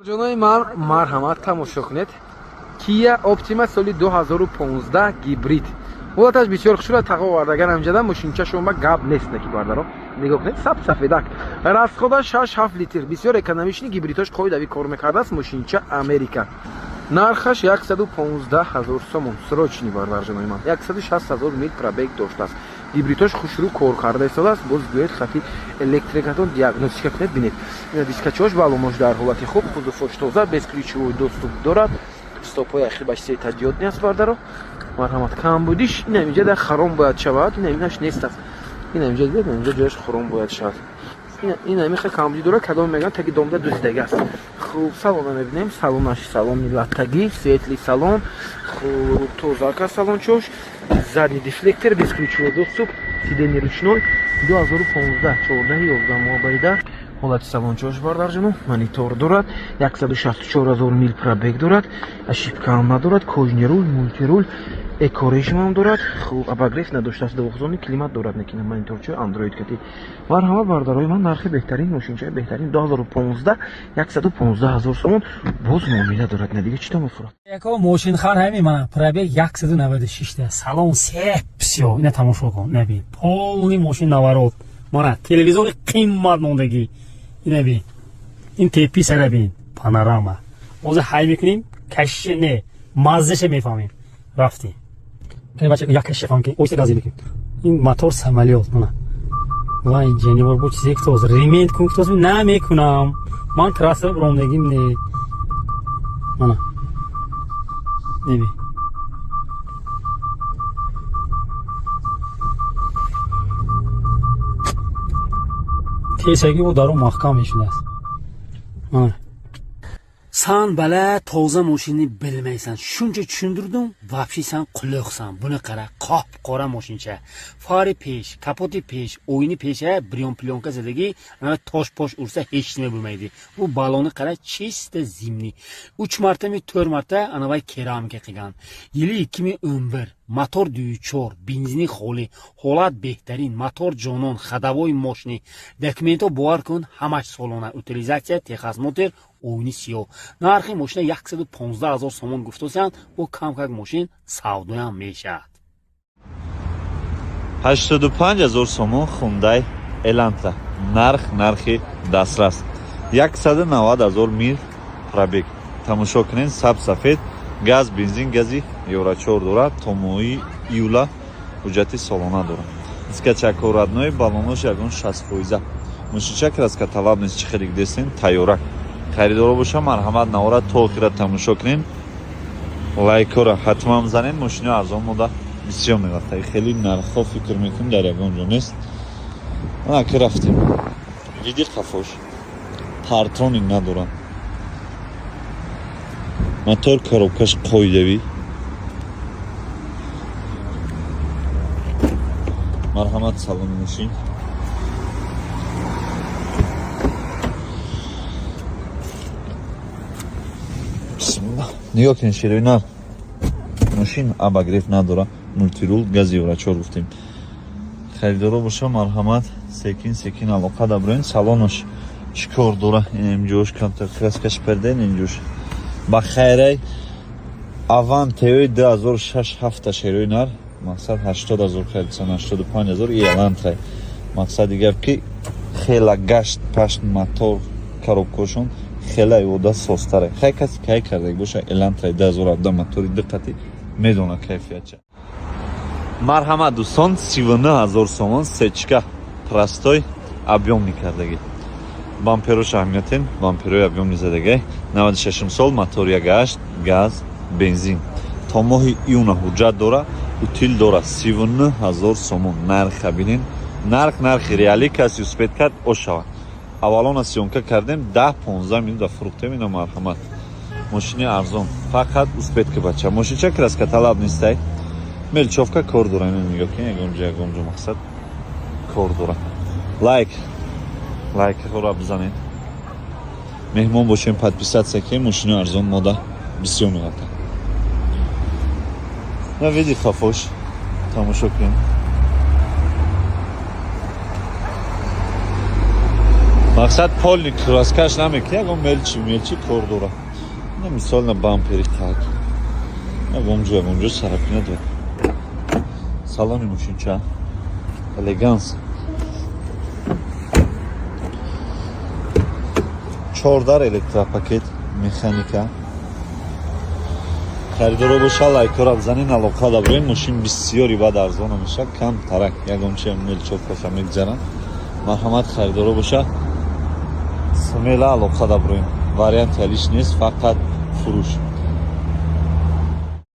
ҷоноби ман марҳамат тамошо кунед. Kia Optima соли 2015 гибрид. ҳолаташ бисёр хушро тағо вардаган амҷада мошинчашон ба гап нест наки бардаро. Нигоҳ кунед, саб сафедак. Расхода 6-7 литр. Бисёр экономични гибридош қоидави кор мекардааст мошинча Америка. Нархаш 115,000 сомон. Срочни бардар ҷоноби ман. 160,000 мил пробег доштааст. Гибридош хушрӯ кор карда истодааст. Боз гӯед хати электрикатон диагностика кунед бинед. Дискачош баломош дар ҳолати хуб, кузуфош тоза, без ключевой доступ дорад. Стопои ахир ба чизе тадиёт нест бардаро. Марҳамат кам будиш ин инҷа дар харом бояд шавад. Ин инаш нест аст. Ин инҷа дед, инҷа ҷояш харом бояд шавад. Ин меха кам буди дора кадом меган таки домда дӯстага аст. Хуб, салон мебинем. Салонаш салони латтаги, светли салон. Хуб, тозака салончош. Задний дефлектор без ключевой доступ. Сиденье ручной. 2015 14 мобайда. ҳолати салончош бардар ҷаном, монитор дорад, 164,000 мил пробег дорад, ошибка ҳам надорад, кожни руль, мультируль, экорежим ҳам дорад. Хуб, абагрефт надоштааст, довғзони климат дорад, некина мониторчои Android кати. Марҳамат бардарои ман, нархи беҳтарин мошинчаи беҳтарин 2015 115,000 сомон, боз муомила дорад. Надига чӣ тамом фурад? Яко мошинхар ҳами ман, пробег 196 та, салон сеп всё, ина тамошо кун, набин. Полни мошин наворот. Мана телевизори қиммат мондагӣ. Ина бин. Ин тепи сара бин, панорама. Оза ҳай мекунем, кашиш не, маззаша мефаҳмем. Рафтем. Кай бача як кашиш фаҳмем ки ойса гази мекунем. Ин мотор самолёт мана. Вай ҷанибор бу чизе тоз ремонт кун тоз намекунам. Ман трасса ромдагим не. Мана. Небе. کیسگی و دارو محکم میشده است. Сан бала тоза мошинни билмайсан. Шунча чундурдум, вообще сан қулуқсан. Буни қара, қоп қора мошинча. Фари пеш, капоти пеш, ойни пеша, брион пленка задаги, ана тош пош урса ҳеч нima bo'lmaydi. Bu baloni qara, chista zimni. 3 martami 4 marta anavay keramika qilgan. Yili 2011. Motor duyuchor, benzini xoli, holat behterin, motor jonon, xadavoy moshni. Dokumento bor kun, hamash solona. Utilizatsiya Texas Motor oyni siyo. Narxi moshina 115,000 somon guftosan, bu kamkak moshin savdoyam meshad. 85,000 сомон Hyundai Elantra. Нархи дастрас. 190,000 мил пробег. Тамошо кунед, саб сафед, газ, бензин, гази евро 4 дорад, то моҳи июла ҳуҷҷати солона дорад. Дискачако раднои балонош ягон 60%. Мошинча краска талаб нест, чӣ хелик дестен тайёрак. Харидоро боша, марҳамат навора то охира тамошо кунед. Лайкора ҳатман занед, мошина арзон мода бисёр мерафта. Хеле нархҳо фикр мекунем дар ягон ҷо нест. Ана ки рафтем. Види қафош. Партроник надорад. Мотор коробкаш қоидави. Марҳамат салон мошин. Бисмилла. Нигоҳ кунед широинар. Мошин абагреф надора. Мультирул газ евро 4 гуфтем. Харидоро боша, марҳамат, секин алоқа даброин. Салонош чикор дора? Инҷош камтар краскаш перден инҷош. Ба хайрай Авантеои 2006 широинар. Мақсад 80,000 харидсан, 85,000 Elantra. Мақсад дигар ки хела гашт пашт мотор коробкошон хела ёда состаре. Хай каси кай карда боша Elantra 2017 мотори диққати медона кайфиятча. Марҳамат дӯстон, 39,000 сомон сечка простой объёмни кардаги. Бамперош аҳамиятен, бамперои объёмни задаги. 96 сол, мотор 1.8, газ, бензин. То моҳи июна ҳуҷҷат дора, утил дора 39,000 сомон. Нарха бинен. Нархи реалӣ каси успед кард ошава. Аввалона сиёнка кардем 10-15 минут да фурӯхтем. Ина марҳамат. Мошини арзон. Фақат успедка бача. Мошинча краска талаб нестай. Мелчовка кор дора. Ина нигоҳ кунед, ягон ҷо мақсад кор дора. Лайкҳоро бизанед. Меҳмон бошем, подписатсия кунед. Мошини арзон мода бисёр мерафта. На види хафош тамошо кунед. мақсад полни краскаш намек ягон мелчи кордора на мисол на бампери так ягонҷо сарапина дор салони мошинча элеганс 14 электропакет механика خریدارا باشه لایک‌ها را بزنین علاقه دارین ماشین بسیاری بعد ارزان میشه کم ترک یگانچه میل چوبش میگذرن مرحمت خریدارا باشه سمیلا علاقه دارین واریانت هلیش نیست فقط فروش